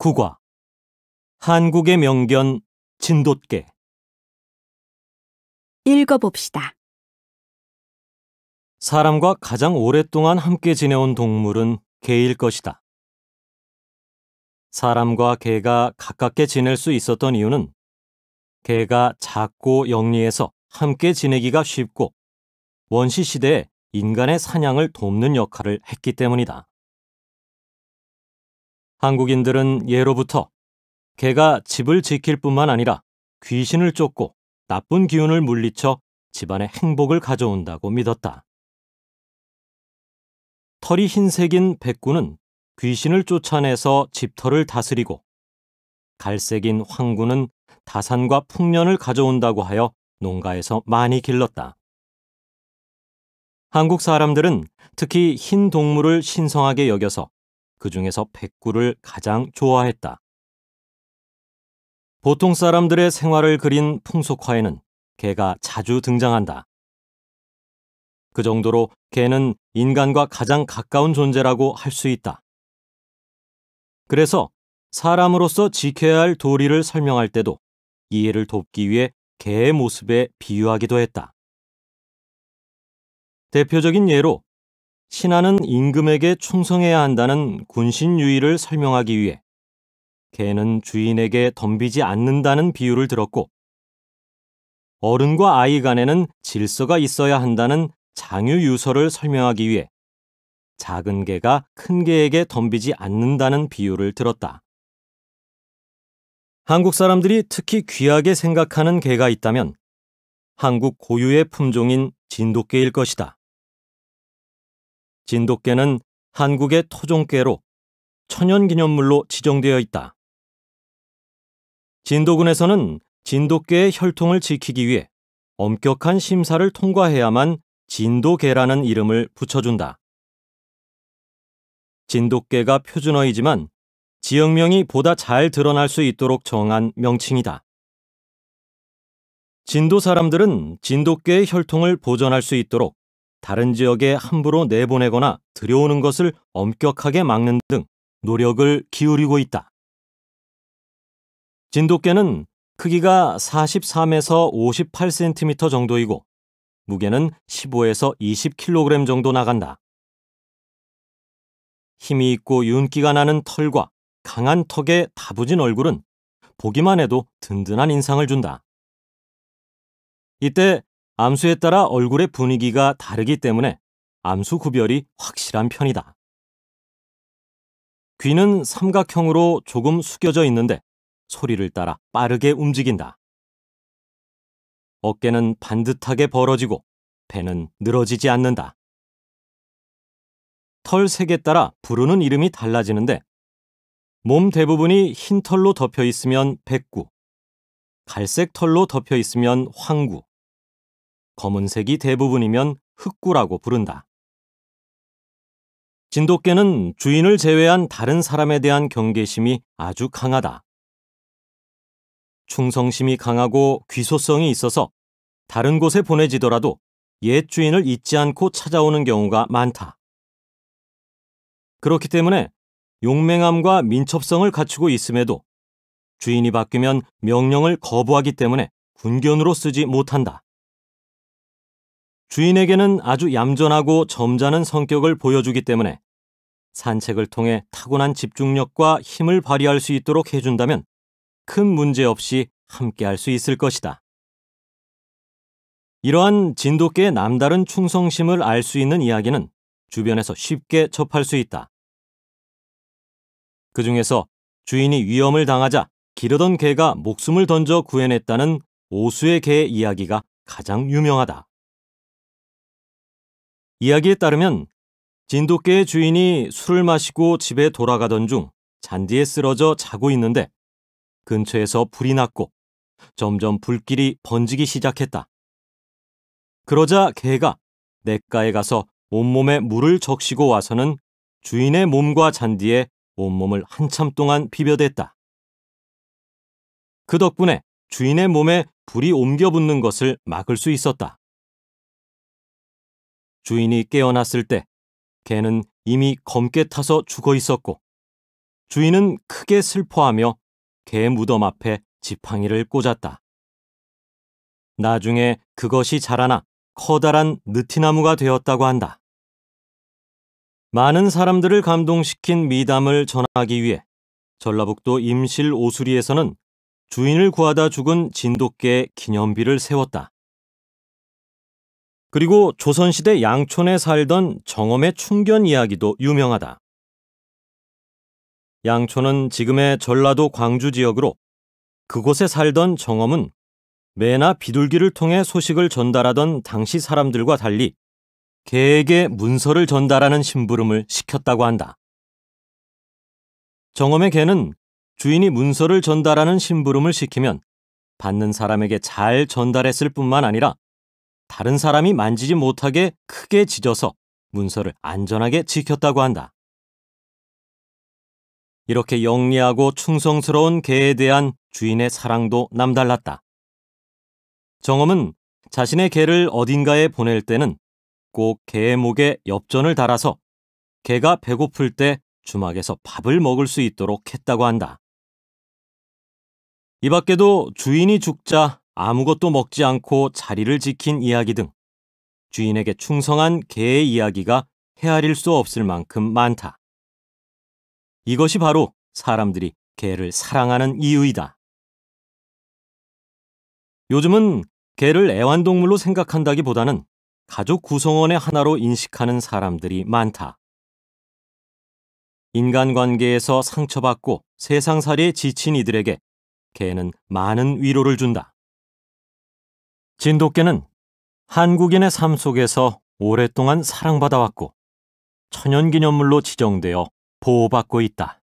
국화 한국의 명견 진돗개. 읽어봅시다. 사람과 가장 오랫동안 함께 지내온 동물은 개일 것이다. 사람과 개가 가깝게 지낼 수 있었던 이유는 개가 작고 영리해서 함께 지내기가 쉽고 원시 시대에 인간의 사냥을 돕는 역할을 했기 때문이다. 한국인들은 예로부터 개가 집을 지킬 뿐만 아니라 귀신을 쫓고 나쁜 기운을 물리쳐 집안에 행복을 가져온다고 믿었다. 털이 흰색인 백구는 귀신을 쫓아내서 집터를 다스리고, 갈색인 황구는 다산과 풍년을 가져온다고 하여 농가에서 많이 길렀다. 한국 사람들은 특히 흰 동물을 신성하게 여겨서 그 중에서 백구를 가장 좋아했다. 보통 사람들의 생활을 그린 풍속화에는 개가 자주 등장한다. 그 정도로 개는 인간과 가장 가까운 존재라고 할 수 있다. 그래서 사람으로서 지켜야 할 도리를 설명할 때도 이해를 돕기 위해 개의 모습에 비유하기도 했다. 대표적인 예로 신하는 임금에게 충성해야 한다는 군신유의를 설명하기 위해 개는 주인에게 덤비지 않는다는 비유를 들었고, 어른과 아이 간에는 질서가 있어야 한다는 장유유서를 설명하기 위해 작은 개가 큰 개에게 덤비지 않는다는 비유를 들었다. 한국 사람들이 특히 귀하게 생각하는 개가 있다면 한국 고유의 품종인 진돗개일 것이다. 진돗개는 한국의 토종개로 천연기념물로 지정되어 있다. 진도군에서는 진돗개의 혈통을 지키기 위해 엄격한 심사를 통과해야만 진도개라는 이름을 붙여준다. 진돗개가 표준어이지만 지역명이 보다 잘 드러날 수 있도록 정한 명칭이다. 진도 사람들은 진돗개의 혈통을 보존할 수 있도록 다른 지역에 함부로 내보내거나 들여오는 것을 엄격하게 막는 등 노력을 기울이고 있다. 진돗개는 크기가 43에서 58cm 정도이고 무게는 15에서 20kg 정도 나간다. 힘이 있고 윤기가 나는 털과 강한 턱의 다부진 얼굴은 보기만 해도 든든한 인상을 준다. 이때 암수에 따라 얼굴의 분위기가 다르기 때문에 암수 구별이 확실한 편이다. 귀는 삼각형으로 조금 숙여져 있는데 소리를 따라 빠르게 움직인다. 어깨는 반듯하게 벌어지고 배는 늘어지지 않는다. 털 색에 따라 부르는 이름이 달라지는데 몸 대부분이 흰 털로 덮여 있으면 백구, 갈색 털로 덮여 있으면 황구, 검은색이 대부분이면 흑구라고 부른다. 진돗개는 주인을 제외한 다른 사람에 대한 경계심이 아주 강하다. 충성심이 강하고 귀소성이 있어서 다른 곳에 보내지더라도 옛 주인을 잊지 않고 찾아오는 경우가 많다. 그렇기 때문에 용맹함과 민첩성을 갖추고 있음에도 주인이 바뀌면 명령을 거부하기 때문에 군견으로 쓰지 못한다. 주인에게는 아주 얌전하고 점잖은 성격을 보여주기 때문에 산책을 통해 타고난 집중력과 힘을 발휘할 수 있도록 해준다면 큰 문제 없이 함께할 수 있을 것이다. 이러한 진돗개의 남다른 충성심을 알 수 있는 이야기는 주변에서 쉽게 접할 수 있다. 그 중에서 주인이 위험을 당하자 기르던 개가 목숨을 던져 구해냈다는 오수의 개의 이야기가 가장 유명하다. 이야기에 따르면 진돗개의 주인이 술을 마시고 집에 돌아가던 중 잔디에 쓰러져 자고 있는데 근처에서 불이 났고 점점 불길이 번지기 시작했다. 그러자 개가 냇가에 가서 온몸에 물을 적시고 와서는 주인의 몸과 잔디에 온몸을 한참 동안 비벼댔다. 그 덕분에 주인의 몸에 불이 옮겨 붙는 것을 막을 수 있었다. 주인이 깨어났을 때 개는 이미 검게 타서 죽어 있었고 주인은 크게 슬퍼하며 개 무덤 앞에 지팡이를 꽂았다. 나중에 그것이 자라나 커다란 느티나무가 되었다고 한다. 많은 사람들을 감동시킨 미담을 전하기 위해 전라북도 임실 오수리에서는 주인을 구하다 죽은 진돗개의 기념비를 세웠다. 그리고 조선시대 양촌에 살던 정엄의 충견 이야기도 유명하다. 양촌은 지금의 전라도 광주 지역으로 그곳에 살던 정엄은 매나 비둘기를 통해 소식을 전달하던 당시 사람들과 달리 개에게 문서를 전달하는 심부름을 시켰다고 한다. 정엄의 개는 주인이 문서를 전달하는 심부름을 시키면 받는 사람에게 잘 전달했을 뿐만 아니라 다른 사람이 만지지 못하게 크게 짖어서 문서를 안전하게 지켰다고 한다. 이렇게 영리하고 충성스러운 개에 대한 주인의 사랑도 남달랐다. 정엄은 자신의 개를 어딘가에 보낼 때는 꼭 개의 목에 엽전을 달아서 개가 배고플 때 주막에서 밥을 먹을 수 있도록 했다고 한다. 이 밖에도 주인이 죽자 아무것도 먹지 않고 자리를 지킨 이야기 등 주인에게 충성한 개의 이야기가 헤아릴 수 없을 만큼 많다. 이것이 바로 사람들이 개를 사랑하는 이유이다. 요즘은 개를 애완동물로 생각한다기보다는 가족 구성원의 하나로 인식하는 사람들이 많다. 인간관계에서 상처받고 세상살이에 지친 이들에게 개는 많은 위로를 준다. 진돗개는 한국인의 삶 속에서 오랫동안 사랑받아왔고 천연기념물로 지정되어 보호받고 있다.